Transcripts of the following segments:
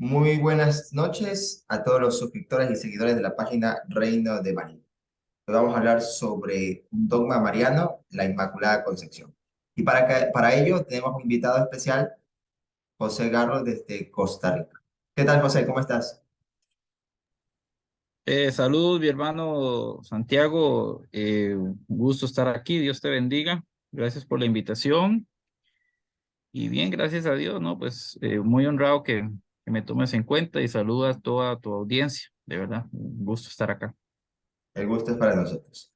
Muy buenas noches a todos los suscriptores y seguidores de la página Reino de María. Hoy vamos a hablar sobre un dogma mariano, la Inmaculada Concepción. Y para ello tenemos un invitado especial, José Garro, desde Costa Rica. ¿Qué tal, José? ¿Cómo estás? Saludos, mi hermano Santiago. Un gusto estar aquí. Dios te bendiga. Gracias por la invitación. Y bien, gracias a Dios, ¿no? Pues muy honrado que me tomes en cuenta y saluda a toda tu audiencia. De verdad, un gusto estar acá. El gusto es para nosotros.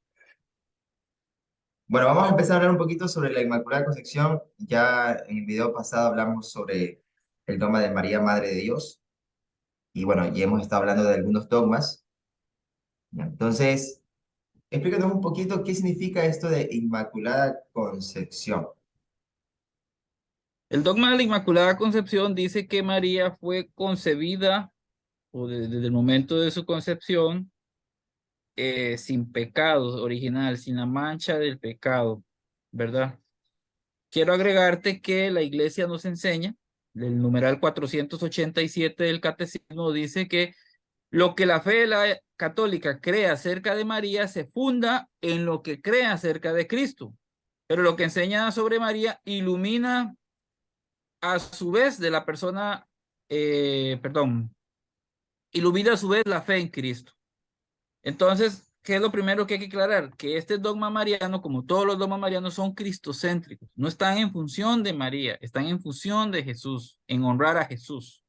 Bueno, vamos a empezar a hablar un poquito sobre la Inmaculada Concepción. Ya en el video pasado hablamos sobre el dogma de María, Madre de Dios. Y bueno, ya hemos estado hablando de algunos dogmas. Entonces, explícanos un poquito qué significa esto de Inmaculada Concepción. El dogma de la Inmaculada Concepción dice que María fue concebida, o desde el momento de su concepción, sin pecado original, sin la mancha del pecado, ¿verdad? Quiero agregarte que la iglesia nos enseña, el numeral 487 del catecismo dice que lo que la fe de la católica cree acerca de María se funda en lo que cree acerca de Cristo, pero lo que enseña sobre María ilumina a su vez de la persona, perdón, ilumina a su vez la fe en Cristo. Entonces, ¿qué es lo primero que hay que aclarar? Que este dogma mariano, como todos los dogmas marianos, son cristocéntricos. No están en función de María, están en función de Jesús, en honrar a Jesús.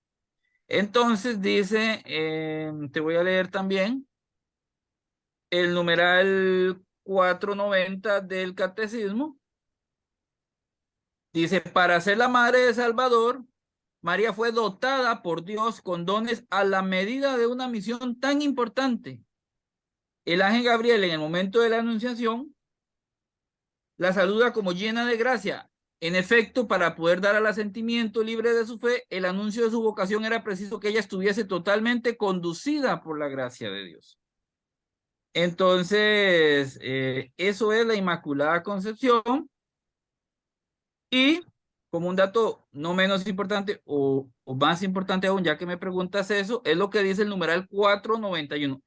Entonces dice, te voy a leer también el numeral 490 del catecismo. Dice, para ser la madre de Salvador, María fue dotada por Dios con dones a la medida de una misión tan importante. El ángel Gabriel, en el momento de la anunciación, la saluda como llena de gracia. En efecto, para poder dar al asentimiento libre de su fe, el anuncio de su vocación era preciso que ella estuviese totalmente conducida por la gracia de Dios. Entonces, eso es la Inmaculada Concepción. Y como un dato no menos importante o más importante aún, ya que me preguntas eso, es lo que dice el numeral 491.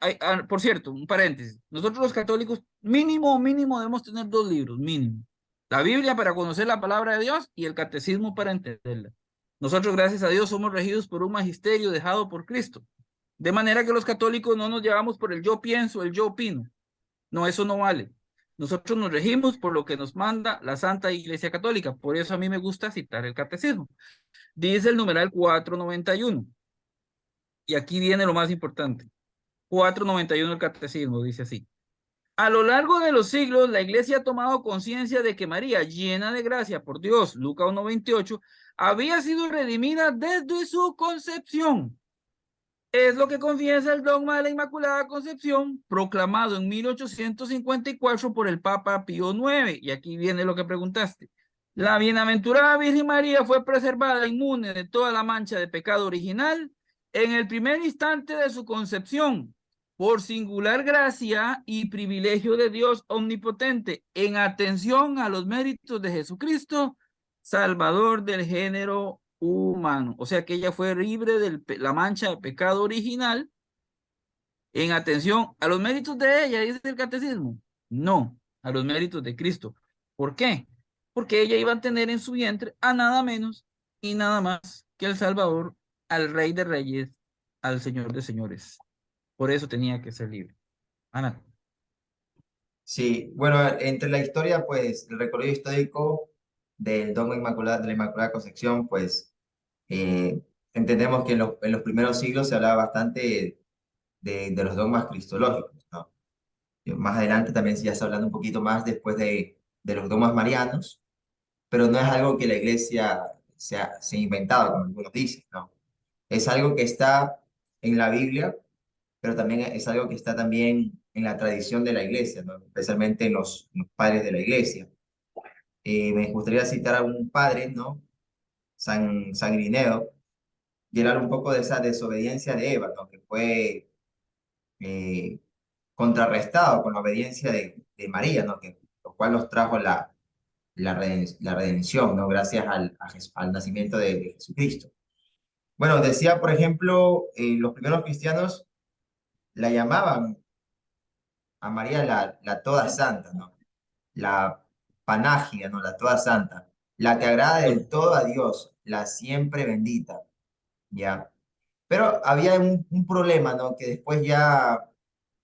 Por cierto, un paréntesis. Nosotros los católicos mínimo debemos tener dos libros, mínimo. La Biblia para conocer la palabra de Dios y el catecismo para entenderla. Nosotros, gracias a Dios, somos regidos por un magisterio dejado por Cristo. De manera que los católicos no nos llevamos por el yo pienso, el yo opino. No, eso no vale. Nosotros nos regimos por lo que nos manda la Santa Iglesia Católica. Por eso a mí me gusta citar el catecismo. Dice el numeral 491. Y aquí viene lo más importante. 491 del catecismo dice así. A lo largo de los siglos, la Iglesia ha tomado conciencia de que María, llena de gracia por Dios, Lucas 1:28, había sido redimida desde su concepción. Es lo que confiesa el dogma de la Inmaculada Concepción, proclamado en 1854 por el Papa Pío IX. Y aquí viene lo que preguntaste. La bienaventurada Virgen María fue preservada inmune de toda la mancha de pecado original en el primer instante de su concepción, por singular gracia y privilegio de Dios omnipotente, en atención a los méritos de Jesucristo, Salvador del género humano. O sea que ella fue libre de la mancha de pecado original en atención a los méritos de ella, dice el catecismo. No, a los méritos de Cristo. ¿Por qué? Porque ella iba a tener en su vientre a nada menos y nada más que el Salvador, al Rey de Reyes, al Señor de Señores. Por eso tenía que ser libre. Ana. Sí, bueno, entre la historia, pues, el recorrido histórico del dogma inmaculada, de la Inmaculada Concepción, pues, eh, entendemos que en los primeros siglos se hablaba bastante de los dogmas cristológicos, ¿no? Y más adelante también ya se está hablando un poquito más después de los dogmas marianos, pero no es algo que la iglesia se ha inventado, como algunos dicen, ¿no? Es algo que está en la Biblia, pero también es algo que está también en la tradición de la iglesia, ¿no? Especialmente en los padres de la iglesia. Me gustaría citar a un padre, ¿no? San Irineo, y hablar un poco de esa desobediencia de Eva, ¿no? Que fue eh, contrarrestado con la obediencia de María, ¿no? Que, lo cual nos trajo la redención, ¿no? Gracias al nacimiento de Jesucristo. Bueno, decía, por ejemplo, los primeros cristianos la llamaban a María la toda santa, ¿no? La panágida, ¿no? La toda santa, la que agrada del todo a Dios, la siempre bendita, ¿ya? Pero había un problema, ¿no? Que después ya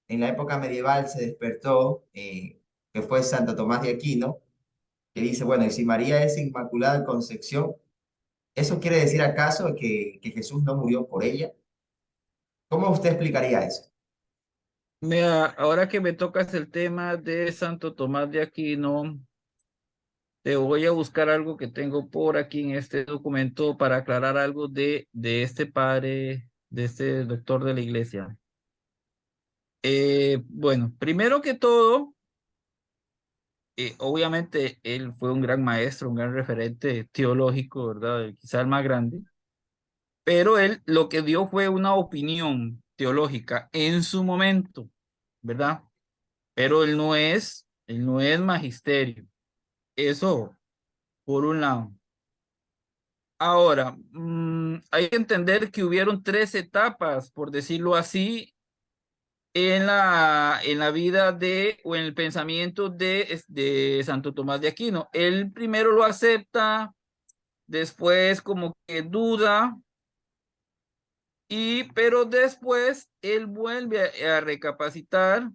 en la época medieval se despertó, que fue Santo Tomás de Aquino, que dice, bueno, y si María es Inmaculada Concepción, ¿eso quiere decir acaso que Jesús no murió por ella? ¿Cómo usted explicaría eso? Mira, ahora que me tocas el tema de Santo Tomás de Aquino, te voy a buscar algo que tengo por aquí en este documento para aclarar algo de este padre, de este doctor de la iglesia. Bueno, primero que todo, obviamente él fue un gran maestro, un gran referente teológico, ¿verdad? Quizá el más grande, pero él lo que dio fue una opinión teológica en su momento, ¿verdad? Pero él no es magisterio. Eso, por un lado. Ahora, hay que entender que hubieron tres etapas, por decirlo así, en la vida de, o en el pensamiento de Santo Tomás de Aquino. Él primero lo acepta, después como que duda, pero después él vuelve a recapacitar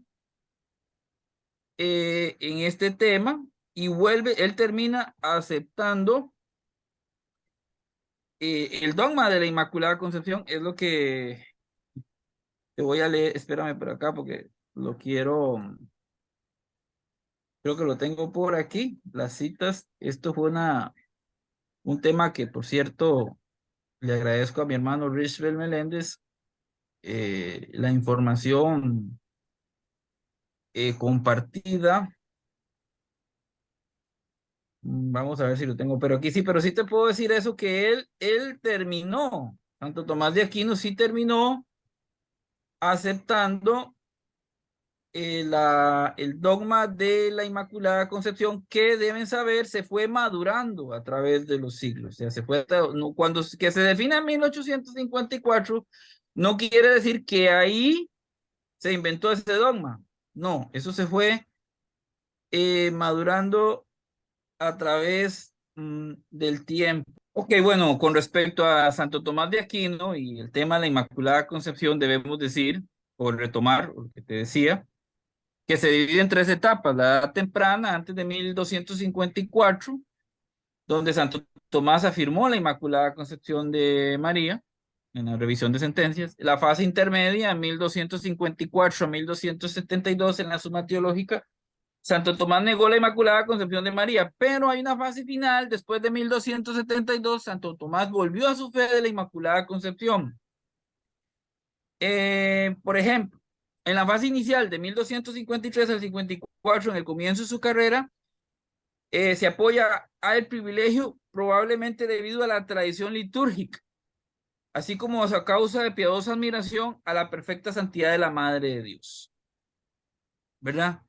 en este tema y él termina aceptando el dogma de la Inmaculada Concepción, es lo que te voy a leer, espérame por acá porque lo quiero, creo que lo tengo por aquí, las citas. Esto fue un tema que, por cierto, le agradezco a mi hermano Richbel Meléndez la información compartida. Vamos a ver si lo tengo, pero aquí sí, pero sí te puedo decir eso, que él terminó, Santo Tomás de Aquino sí terminó aceptando el dogma de la Inmaculada Concepción, que deben saber, se fue madurando a través de los siglos. O sea, cuando que se define en 1854, no quiere decir que ahí se inventó ese dogma. No, eso se fue madurando a través del tiempo. Ok, bueno, con respecto a Santo Tomás de Aquino y el tema de la Inmaculada Concepción, debemos decir, o retomar lo que te decía, que se divide en tres etapas: la edad temprana, antes de 1254, donde Santo Tomás afirmó la Inmaculada Concepción de María en la revisión de sentencias; la fase intermedia, 1254 a 1272, en la Suma Teológica, Santo Tomás negó la Inmaculada Concepción de María, pero hay una fase final, después de 1272, Santo Tomás volvió a su fe de la Inmaculada Concepción. Por ejemplo, en la fase inicial de 1253 al 54, en el comienzo de su carrera, se apoya al privilegio probablemente debido a la tradición litúrgica, así como a causa de piadosa admiración a la perfecta santidad de la Madre de Dios, ¿verdad?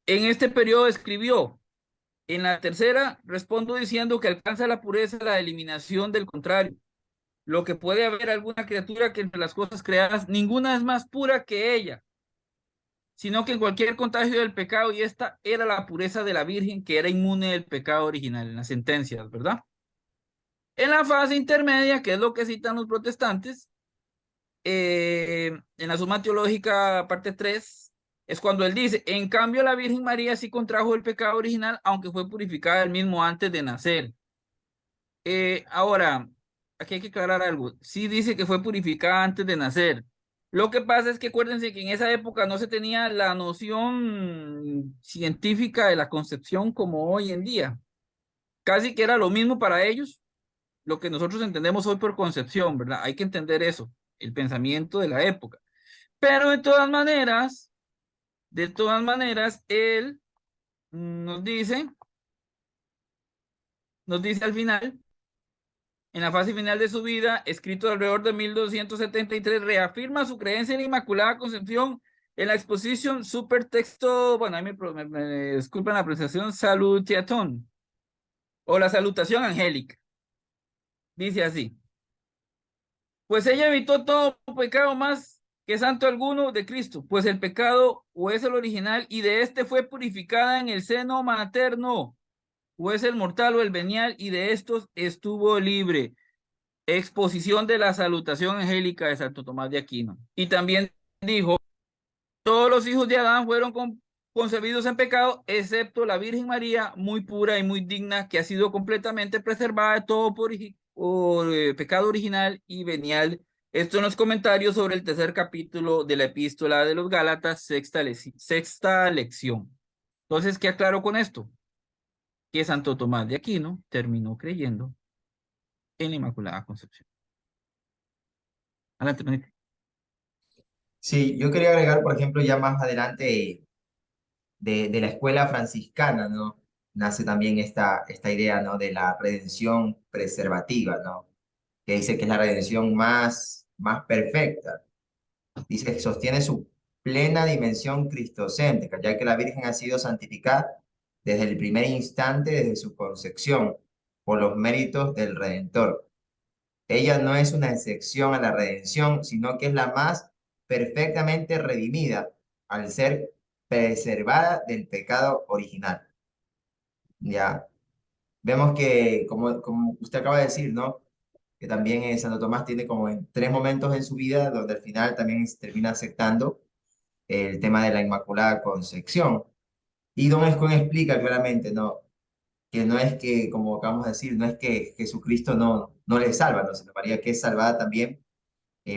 En este periodo escribió: en la tercera, respondo diciendo que alcanza la pureza la eliminación del contrario, lo que puede haber alguna criatura que entre las cosas creadas ninguna es más pura que ella, sino que en cualquier contagio del pecado, y esta era la pureza de la Virgen, que era inmune del pecado original, en las sentencias, ¿verdad? En la fase intermedia, que es lo que citan los protestantes, en la Suma Teológica, parte 3, es cuando él dice: en cambio la Virgen María sí contrajo el pecado original, aunque fue purificada él mismo antes de nacer. Ahora, aquí hay que aclarar algo. Sí dice que fue purificada antes de nacer. Lo que pasa es que acuérdense que en esa época no se tenía la noción científica de la concepción como hoy en día. Casi que era lo mismo para ellos, lo que nosotros entendemos hoy por concepción, ¿verdad? Hay que entender eso, el pensamiento de la época. Pero de todas maneras, él nos dice al final, en la fase final de su vida, escrito alrededor de 1273, reafirma su creencia en la Inmaculada Concepción en la exposición supertexto, bueno, ahí me disculpan la pronunciación, Salutiaton, o la salutación angélica. Dice así: Pues ella evitó todo pecado más que santo alguno de Cristo, pues el pecado o es el original y de este fue purificada en el seno materno, o es el mortal o el venial y de estos estuvo libre. Exposición de la salutación angélica de Santo Tomás de Aquino. Y también dijo, todos los hijos de Adán fueron concebidos en pecado, excepto la Virgen María, muy pura y muy digna, que ha sido completamente preservada de todo pecado original y venial. Esto en los comentarios sobre el tercer capítulo de la epístola de los Gálatas, sexta lección. Entonces, ¿qué aclaro con esto? Que Santo Tomás de Aquino terminó creyendo en la Inmaculada Concepción. Adelante, Benito. Sí, yo quería agregar, por ejemplo, ya más adelante de la escuela franciscana, ¿no? Nace también esta idea, ¿no? De la redención preservativa, ¿no? Que dice que es la redención más perfecta. Dice que sostiene su plena dimensión cristocéntrica, ya que la Virgen ha sido santificada desde el primer instante, desde su concepción, por los méritos del Redentor. Ella no es una excepción a la redención, sino que es la más perfectamente redimida al ser preservada del pecado original. Ya vemos que, como usted acaba de decir, ¿no? Que también Santo Tomás tiene como en tres momentos en su vida donde al final también termina aceptando el tema de la Inmaculada Concepción. Y Don Escon explica claramente, ¿no? Que no es que, como acabamos de decir, no es que Jesucristo no le salva, ¿no? Sino María que es salvada también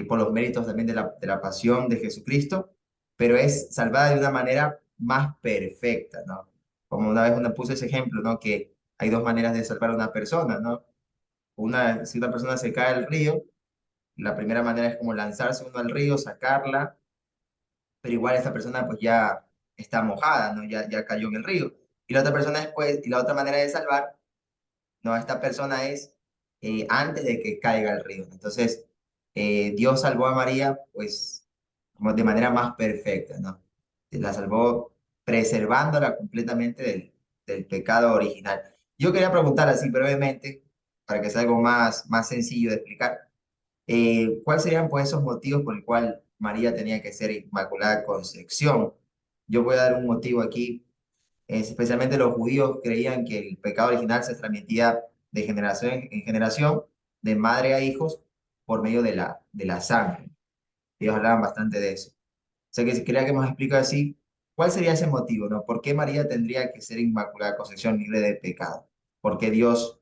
por los méritos también de la pasión de Jesucristo, pero es salvada de una manera más perfecta, ¿no? Como una vez una puse ese ejemplo, ¿no? Que hay dos maneras de salvar a una persona, ¿no? Si una persona se cae al río, la primera manera es como lanzarse uno al río, sacarla, pero igual esa persona pues ya está mojada, ¿no? Ya cayó en el río. Y la otra persona después, y la otra manera de salvar, no, esta persona es antes de que caiga el río. Entonces, Dios salvó a María, pues, como de manera más perfecta, ¿no? La salvó preservándola completamente del pecado original. Yo quería preguntar así brevemente, para que sea algo más sencillo de explicar, ¿cuáles serían pues esos motivos por el cual María tenía que ser Inmaculada Concepción? Yo voy a dar un motivo aquí. Especialmente los judíos creían que el pecado original se transmitía de generación en generación, de madre a hijos, por medio de la sangre. Ellos hablaban bastante de eso. O sea que si quería que nos explique así, ¿cuál sería ese motivo, no? ¿Por qué María tendría que ser Inmaculada Concepción libre de pecado? ¿Por qué Dios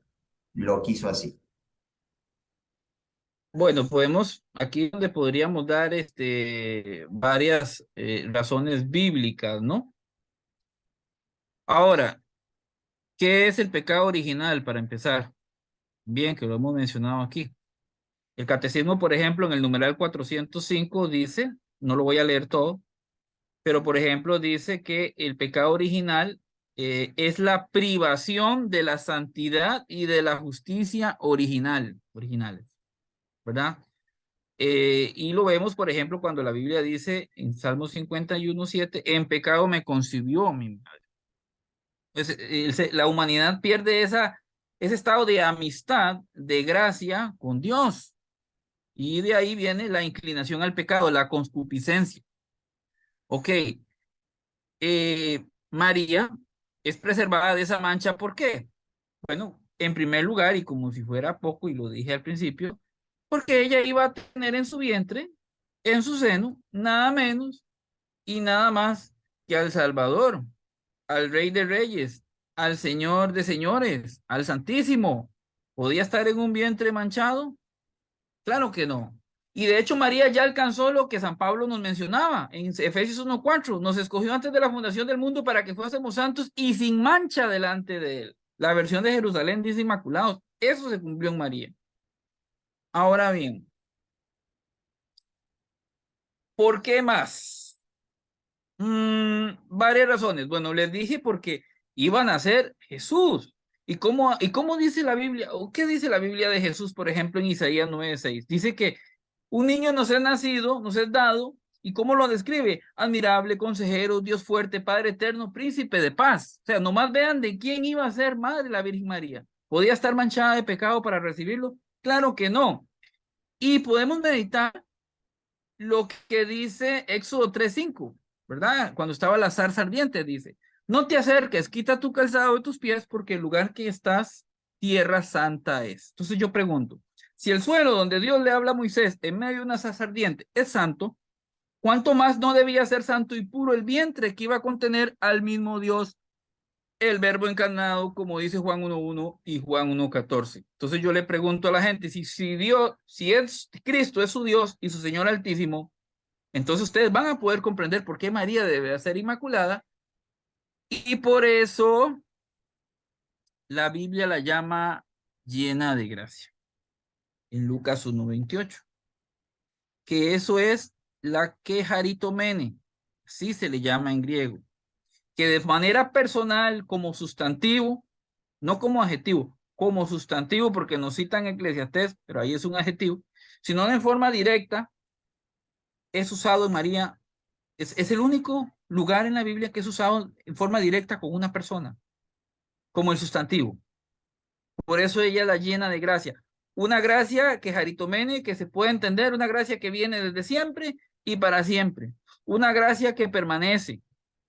lo quiso así? Bueno, podemos, aquí donde podríamos dar varias razones bíblicas, ¿no? Ahora, ¿qué es el pecado original para empezar? Bien, que lo hemos mencionado aquí. El catecismo, por ejemplo, en el numeral 405 dice, no lo voy a leer todo, pero por ejemplo dice que el pecado original es la privación de la santidad y de la justicia originales, ¿verdad? Y lo vemos, por ejemplo, cuando la Biblia dice en Salmo 51:7, en pecado me concibió mi madre. La humanidad pierde ese estado de amistad, de gracia con Dios. Y de ahí viene la inclinación al pecado, la concupiscencia. Ok, María es preservada de esa mancha, ¿por qué? Bueno, en primer lugar, y como si fuera poco, y lo dije al principio, porque ella iba a tener en su vientre, en su seno, nada menos y nada más que al Salvador, al Rey de Reyes, al Señor de Señores, al Santísimo. ¿Podía estar en un vientre manchado? Claro que no. Y de hecho María ya alcanzó lo que San Pablo nos mencionaba en Efesios 1:4. Nos escogió antes de la fundación del mundo para que fuésemos santos y sin mancha delante de él. La versión de Jerusalén dice inmaculados. Eso se cumplió en María. Ahora bien, ¿por qué más? Varias razones. Bueno, les dije porque iban a ser Jesús. ¿Y cómo dice la Biblia? ¿O qué dice la Biblia de Jesús, por ejemplo, en Isaías 9:6? Dice que un niño nos es nacido, nos es dado. ¿Y cómo lo describe? Admirable, consejero, Dios fuerte, Padre eterno, príncipe de paz. O sea, nomás vean de quién iba a ser madre la Virgen María. ¿Podía estar manchada de pecado para recibirlo? Claro que no. Y podemos meditar lo que dice Éxodo 3:5, ¿verdad? Cuando estaba la zarza ardiente, dice, no te acerques, quita tu calzado de tus pies, porque el lugar que estás, tierra santa es. Entonces yo pregunto, si el suelo donde Dios le habla a Moisés en medio de una zarza ardiente es santo, ¿cuánto más no debía ser santo y puro el vientre que iba a contener al mismo Dios, el verbo encarnado, como dice Juan 1:1 y Juan 1:14? Entonces yo le pregunto a la gente, si Dios, si es Cristo es su Dios y su Señor Altísimo, entonces ustedes van a poder comprender por qué María debe ser inmaculada, y por eso la Biblia la llama llena de gracia en Lucas 1:28, que eso es la quejaritomene, así se le llama en griego, que de manera personal como sustantivo, no como adjetivo, como sustantivo, porque nos citan Eclesiastés, pero ahí es un adjetivo, sino en forma directa, es usado en María. Es el único lugar en la Biblia que es usado en forma directa con una persona, como el sustantivo. Por eso ella la llena de gracia. Una gracia que Jaritomene, que se puede entender, una gracia que viene desde siempre y para siempre. Una gracia que permanece.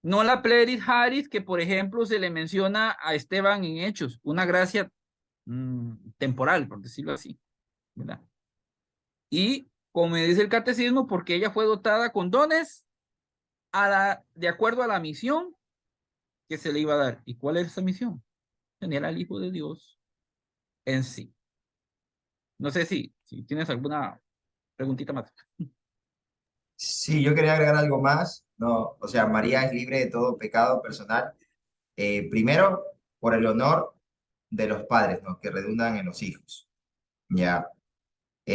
No la Pleris Haris, que por ejemplo se le menciona a Esteban en Hechos. Una gracia temporal, por decirlo así, ¿verdad? Y como me dice el catecismo, porque ella fue dotada con dones de acuerdo a la misión que se le iba a dar. ¿Y cuál es esa misión? Tener al Hijo de Dios en sí. No sé si tienes alguna preguntita más. Sí, yo quería agregar algo más. No, o sea, María es libre de todo pecado personal. Primero, por el honor de los padres, ¿no? Que redundan en los hijos. Ya.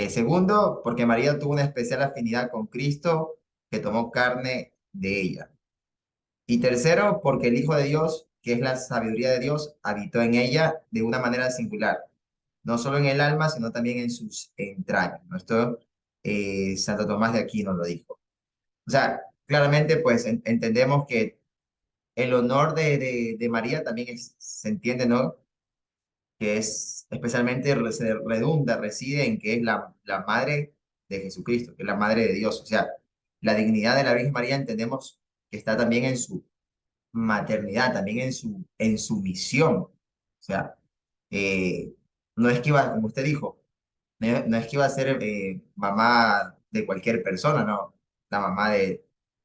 Segundo, porque María tuvo una especial afinidad con Cristo que tomó carne de ella. Y tercero, porque el Hijo de Dios, que es la sabiduría de Dios, habitó en ella de una manera singular, no solo en el alma, sino también en sus entrañas, ¿no? Esto Santo Tomás de Aquino lo dijo. O sea, claramente pues entendemos que el honor de María también se entiende, ¿no? Que es especialmente, se redunda, reside en que es la madre de Jesucristo, que es la madre de Dios. O sea, la dignidad de la Virgen María entendemos que está también en su maternidad, también en su misión. O sea, eh, no es que iba, como usted dijo, no es que iba a ser mamá de cualquier persona, no, la mamá del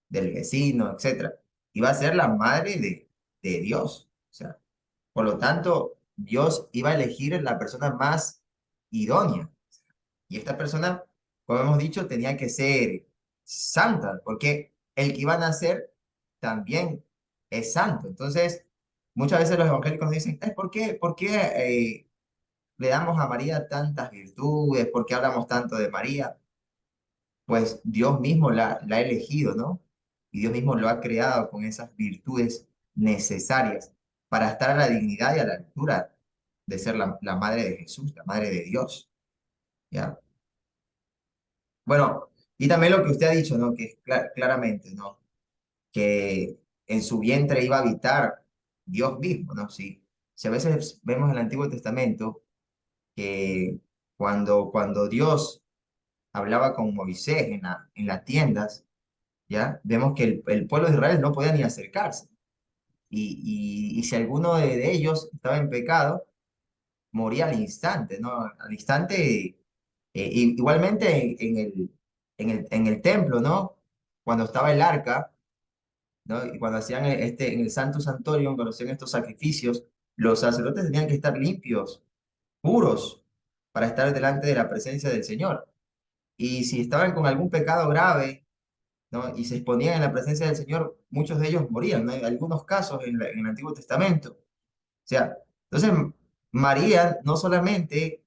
vecino, etcétera. Iba a ser la madre de Dios. O sea, por lo tanto, Dios iba a elegir la persona más idónea. Y esta persona, como hemos dicho, tenía que ser santa, porque el que iba a nacer también es santo. Entonces, muchas veces los evangélicos dicen, ¿por qué le damos a María tantas virtudes? ¿Por qué hablamos tanto de María? Pues Dios mismo la ha elegido, ¿no? Y Dios mismo lo ha creado con esas virtudes necesarias para estar a la dignidad y a la altura de ser la madre de Jesús, la madre de Dios, ¿ya? Bueno, y también lo que usted ha dicho, ¿no? Que es claramente, ¿no? Que en su vientre iba a habitar Dios mismo, ¿no? Sí. Si a veces vemos en el Antiguo Testamento que cuando Dios hablaba con Moisés en las tiendas, ¿ya? Vemos que el pueblo de Israel no podía ni acercarse. Y si alguno de ellos estaba en pecado, moría al instante, ¿no? Al instante, igualmente en el templo, ¿no? Cuando estaba el arca, ¿no? Y cuando hacían en el Santo Santorio, cuando hacían estos sacrificios, los sacerdotes tenían que estar limpios, puros, para estar delante de la presencia del Señor. Y si estaban con algún pecado grave, ¿no? Y se exponían en la presencia del Señor, muchos de ellos morían, ¿no? Hay algunos casos en el Antiguo Testamento. O sea, entonces María no solamente,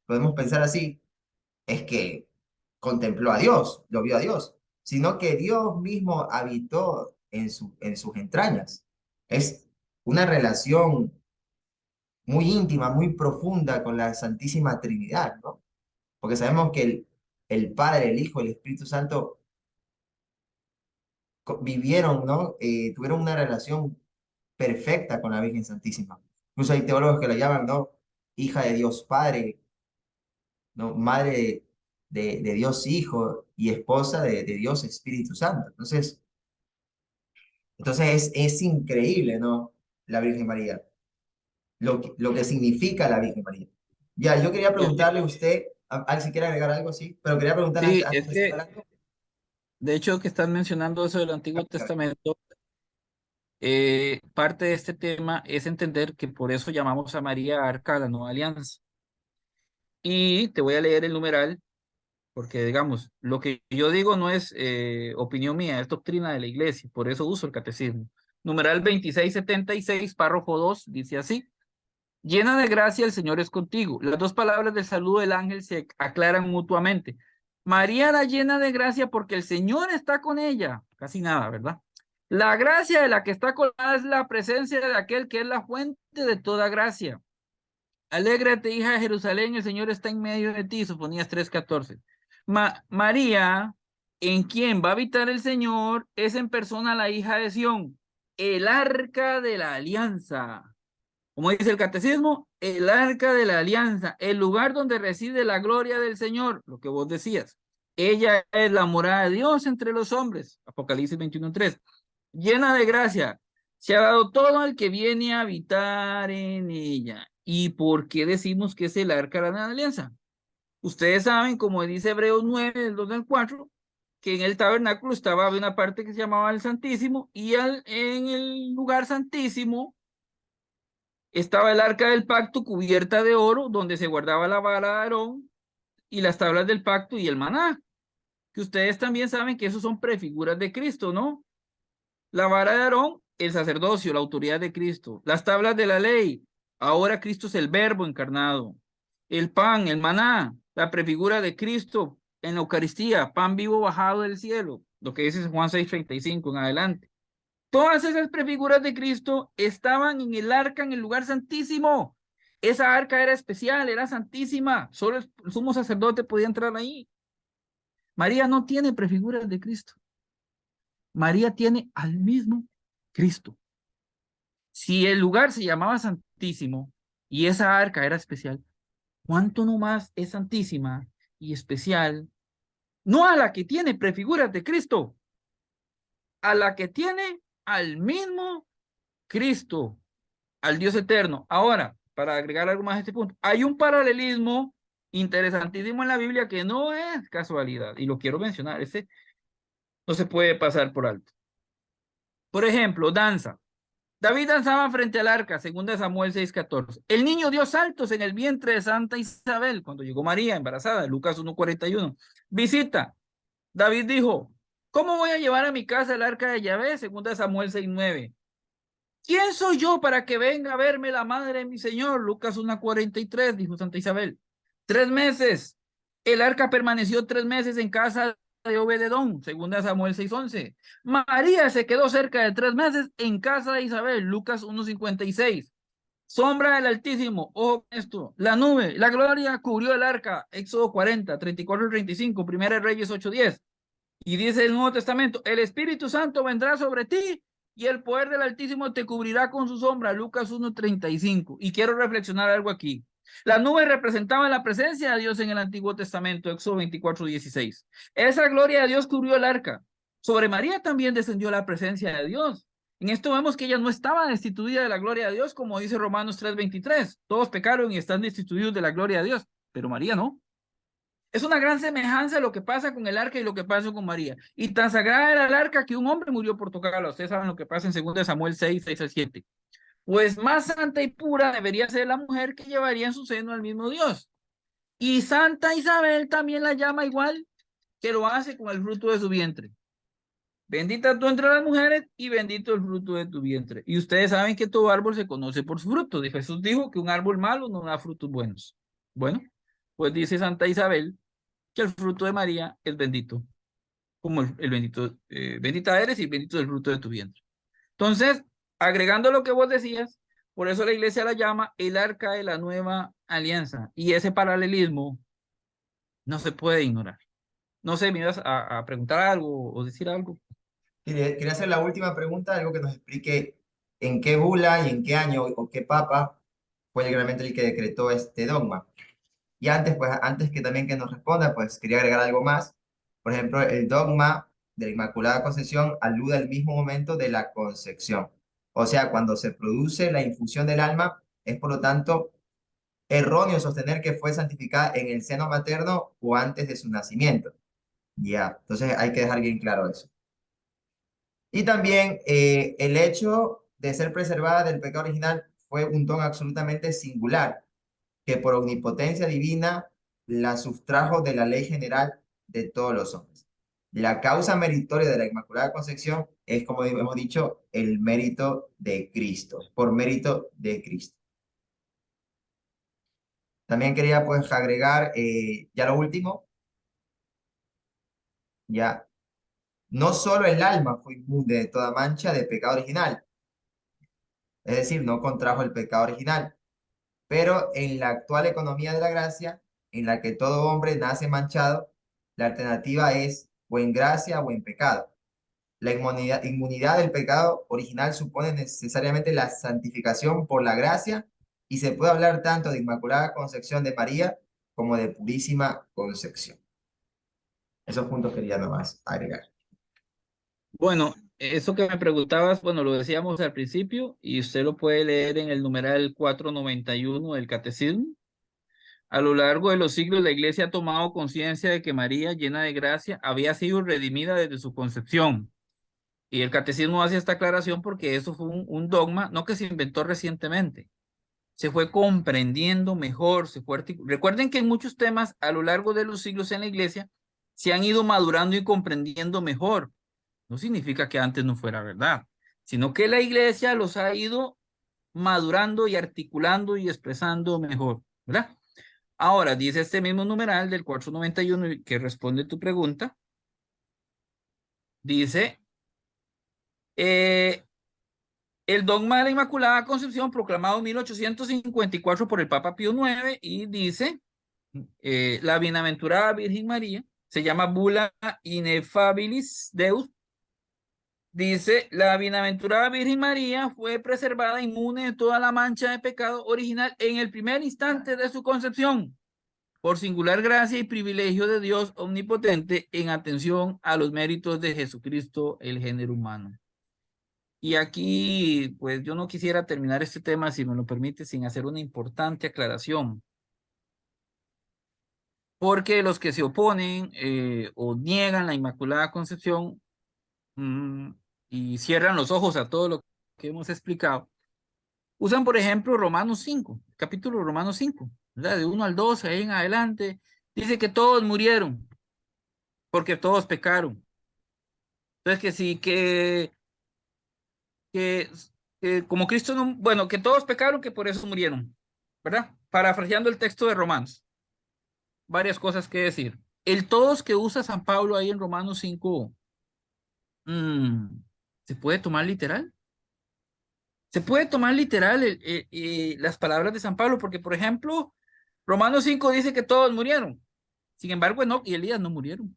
podemos pensar así, es que contempló a Dios, lo vio a Dios, sino que Dios mismo habitó en sus entrañas. Es una relación muy íntima, muy profunda con la Santísima Trinidad, ¿no? Porque sabemos que el Padre, el Hijo, el Espíritu Santo vivieron, ¿no? Tuvieron una relación perfecta con la Virgen Santísima. Incluso hay teólogos que la llaman, ¿no? Hija de Dios Padre, ¿no? Madre. de Dios Hijo y esposa de Dios Espíritu Santo. Entonces es increíble, ¿no? La Virgen María, lo que significa la Virgen María. Ya, yo quería Yo- preguntarle a usted, si quiere agregar algo así, pero quería preguntarle sí, antes es de seguir que, hablando. de hecho, que están mencionando eso del Antiguo Testamento, parte de este tema es entender que por eso llamamos a María Arca de la Nueva Alianza. Y te voy a leer el numeral, porque digamos, lo que yo digo no es opinión mía, es doctrina de la iglesia, por eso uso el catecismo. Numeral 2676, párrafo 2, dice así: llena de gracia, el Señor es contigo. Las dos palabras del saludo del ángel se aclaran mutuamente. María era llena de gracia porque el Señor está con ella. Casi nada, ¿verdad? La gracia de la que está colmada es la presencia de aquel que es la fuente de toda gracia. Alégrate, hija de Jerusalén, el Señor está en medio de ti. Sofonías 3:14. María, en quien va a habitar el Señor, es en persona la hija de Sión, el arca de la alianza. Como dice el catecismo, el arca de la alianza, el lugar donde reside la gloria del Señor, lo que vos decías. Ella es la morada de Dios entre los hombres. Apocalipsis 21:3. Llena de gracia, se ha dado todo al que viene a habitar en ella. ¿Y por qué decimos que es el arca de la alianza? Ustedes saben, como dice Hebreos 9, del 2 al 4, que en el tabernáculo estaba una parte que se llamaba el Santísimo y en el lugar santísimo estaba el arca del pacto cubierta de oro, donde se guardaba la vara de Aarón y las tablas del pacto y el maná, que ustedes también saben que esos son prefiguras de Cristo, ¿no? La vara de Aarón, el sacerdocio, la autoridad de Cristo. Las tablas de la ley, ahora Cristo es el verbo encarnado. El pan, el maná, la prefigura de Cristo en la Eucaristía, pan vivo bajado del cielo, lo que dice Juan 6:35 en adelante. Todas esas prefiguras de Cristo estaban en el arca, en el lugar santísimo. Esa arca era especial, era santísima. Solo el sumo sacerdote podía entrar ahí. María no tiene prefiguras de Cristo. María tiene al mismo Cristo. Si el lugar se llamaba santísimo y esa arca era especial, ¿cuánto no más es santísima y especial? No a la que tiene prefiguras de Cristo, a la que tiene al mismo Cristo, al Dios eterno. Ahora, para agregar algo más a este punto, hay un paralelismo interesantísimo en la Biblia que no es casualidad, y lo quiero mencionar, ese no se puede pasar por alto. Por ejemplo, danza. David danzaba frente al arca, 2 Samuel 6:14. El niño dio saltos en el vientre de Santa Isabel cuando llegó María embarazada, Lucas 1:41. Visita. David dijo, ¿cómo voy a llevar a mi casa el arca de Yahvé? 2 Samuel 6:9. ¿Quién soy yo para que venga a verme la madre de mi Señor? Lucas 1:43, dijo Santa Isabel. 3 meses. El arca permaneció 3 meses en casa de Obededón, 2 Samuel 6:11. María se quedó cerca de 3 meses en casa de Isabel, Lucas 1:56. Sombra del Altísimo, ojo con esto, la nube, la gloria cubrió el arca, Éxodo 40, 34 y 35, Primera de Reyes 8:10. Y dice el Nuevo Testamento, el Espíritu Santo vendrá sobre ti y el poder del Altísimo te cubrirá con su sombra, Lucas 1:35. Y quiero reflexionar algo aquí. La nube representaba la presencia de Dios en el Antiguo Testamento, Éxodo 24:16. Esa gloria de Dios cubrió el arca. Sobre María también descendió la presencia de Dios. En esto vemos que ella no estaba destituida de la gloria de Dios, como dice Romanos 3:23. Todos pecaron y están destituidos de la gloria de Dios, pero María no. Es una gran semejanza lo que pasa con el arca y lo que pasa con María. Y tan sagrada era el arca que un hombre murió por tocarla. Ustedes saben lo que pasa en 2 Samuel 6:6 al 7. Pues más santa y pura debería ser la mujer que llevaría en su seno al mismo Dios. Y Santa Isabel también la llama igual que lo hace con el fruto de su vientre. Bendita tú entre las mujeres y bendito el fruto de tu vientre. Y ustedes saben que todo árbol se conoce por su fruto. Jesús dijo que un árbol malo no da frutos buenos. Bueno, pues dice Santa Isabel que el fruto de María es bendito, como el bendito, bendita eres y bendito es el fruto de tu vientre. Entonces, agregando lo que vos decías, por eso la iglesia la llama el arca de la nueva alianza. Y ese paralelismo no se puede ignorar. No sé, me ibas a preguntar algo o decir algo. Quería hacer la última pregunta, algo que nos explique en qué bula y en qué año o qué papa fue realmente el que decretó este dogma. Y antes, pues, antes que también que nos responda, pues quería agregar algo más. Por ejemplo, el dogma de la Inmaculada Concepción alude al mismo momento de la concepción. O sea, cuando se produce la infusión del alma, es por lo tanto erróneo sostener que fue santificada en el seno materno o antes de su nacimiento. Ya, entonces hay que dejar bien claro eso. Y también el hecho de ser preservada del pecado original fue un don absolutamente singular, que por omnipotencia divina la sustrajo de la ley general de todos los hombres. La causa meritoria de la Inmaculada Concepción es, como hemos dicho, el mérito de Cristo, por mérito de Cristo. También quería pues agregar ya lo último, ya, no solo el alma fue inmune de toda mancha de pecado original, es decir, no contrajo el pecado original, pero en la actual economía de la gracia, en la que todo hombre nace manchado, la alternativa es o en gracia o en pecado. La inmunidad del pecado original supone necesariamente la santificación por la gracia y se puede hablar tanto de Inmaculada Concepción de María como de Purísima Concepción. Esos puntos quería nomás agregar. Bueno, eso que me preguntabas, bueno, lo decíamos al principio y usted lo puede leer en el numeral 491 del Catecismo. A lo largo de los siglos, la Iglesia ha tomado conciencia de que María, llena de gracia, había sido redimida desde su concepción. Y el Catecismo hace esta aclaración porque eso fue un dogma, no que se inventó recientemente, se fue comprendiendo mejor, Recuerden que en muchos temas a lo largo de los siglos en la Iglesia se han ido madurando y comprendiendo mejor. No significa que antes no fuera verdad, sino que la Iglesia los ha ido madurando y articulando y expresando mejor, ¿verdad? Ahora, dice este mismo numeral del 491 que responde tu pregunta, dice, eh, el dogma de la Inmaculada Concepción proclamado en 1854 por el Papa Pío IX y dice, la bienaventurada Virgen María, se llama Bula Ineffabilis Deus, dice, la bienaventurada Virgen María fue preservada inmune de toda la mancha de pecado original en el primer instante de su concepción, por singular gracia y privilegio de Dios omnipotente en atención a los méritos de Jesucristo, el género humano. Y aquí, pues yo no quisiera terminar este tema, si me lo permite, sin hacer una importante aclaración, porque los que se oponen o niegan la Inmaculada Concepción mm, y cierran los ojos a todo lo que hemos explicado, usan, por ejemplo, Romanos 5, capítulo Romanos 5, ¿verdad? De 1 al 12, ahí en adelante, dice que todos murieron, porque todos pecaron. Entonces, que sí, que, como Cristo no, bueno, que todos pecaron, que por eso murieron, ¿verdad? Parafraseando el texto de Romanos, varias cosas que decir. El todos que usa San Pablo ahí en Romanos 5, mm, ¿se puede tomar literal? Se puede tomar literal las palabras de San Pablo, porque, por ejemplo, Romanos 5 dice que todos murieron. Sin embargo, Enoc y Elías no murieron.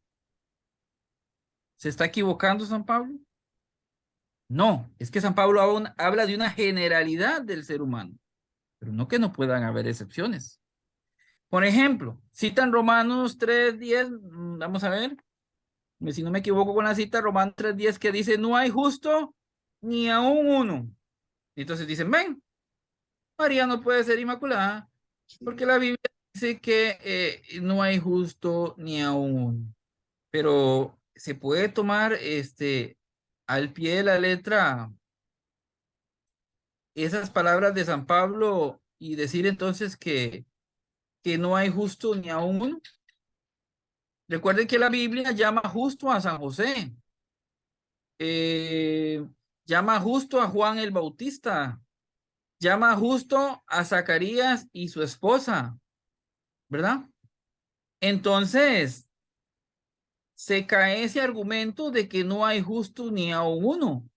¿Se está equivocando San Pablo? No, es que San Pablo habla de una generalidad del ser humano, pero no que no puedan haber excepciones. Por ejemplo, citan Romanos 3:10, vamos a ver, si no me equivoco con la cita, Romanos 3:10 que dice, no hay justo ni aún uno. Entonces dicen, ven, María no puede ser inmaculada, porque la Biblia dice que no hay justo ni aún uno. Pero se puede tomar al pie de la letra esas palabras de San Pablo y decir entonces que no hay justo ni aún uno. Recuerden que la Biblia llama justo a San José, eh, llama justo a Juan el Bautista, llama justo a Zacarías y su esposa, ¿verdad? Entonces, se cae ese argumento de que no hay justo ni aún uno,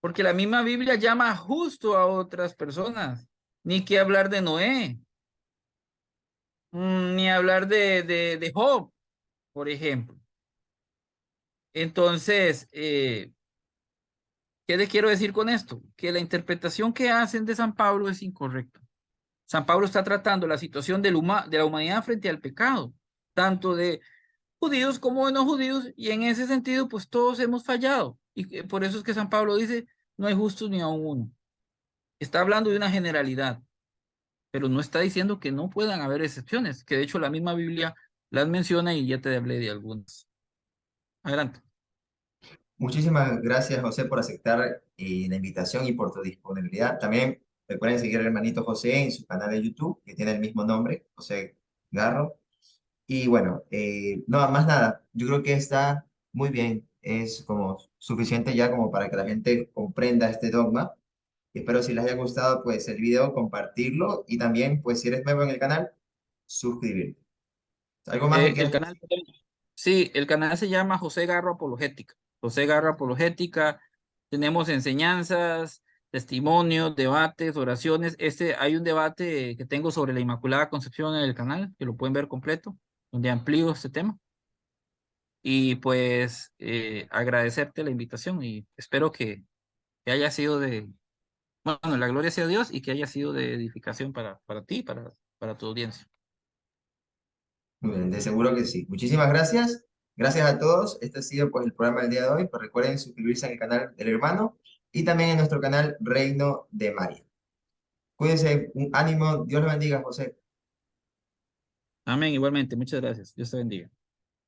porque la misma Biblia llama justo a otras personas, ni que hablar de Noé, ni hablar de Job, por ejemplo. Entonces, ¿qué les quiero decir con esto? Que la interpretación que hacen de San Pablo es incorrecta. San Pablo está tratando la situación de la humanidad frente al pecado, tanto de judíos como de no judíos, y en ese sentido, pues todos hemos fallado. Y por eso es que San Pablo dice, no hay justos ni aun uno. Está hablando de una generalidad, pero no está diciendo que no puedan haber excepciones, que de hecho la misma Biblia las menciona y ya te hablé de algunas. Adelante. Muchísimas gracias, José, por aceptar la invitación y por tu disponibilidad. También recuerden seguir al hermanito José en su canal de YouTube, que tiene el mismo nombre, José Garro. Y bueno, no, más nada, yo creo que está muy bien, es como suficiente ya como para que la gente comprenda este dogma. Espero si les haya gustado pues el video, compartirlo y también pues si eres nuevo en el canal, suscribirte. ¿Algo más que El quieras canal, decir? sí, el canal se llama José Garro Apologética. José Garro Apologética, tenemos enseñanzas, testimonios, debates, oraciones. Hay un debate que tengo sobre la Inmaculada Concepción en el canal, que lo pueden ver completo, donde amplío este tema. Y pues agradecerte la invitación y espero que haya sido bueno, la gloria sea a Dios y que haya sido de edificación para ti, para tu audiencia. Muy bien, de seguro que sí. Muchísimas gracias. Gracias a todos. Este ha sido pues el programa del día de hoy. Pues recuerden suscribirse en el canal del hermano y también en nuestro canal Reino de María. Cuídense, un ánimo. Dios los bendiga, José. Amén, igualmente. Muchas gracias. Dios te bendiga.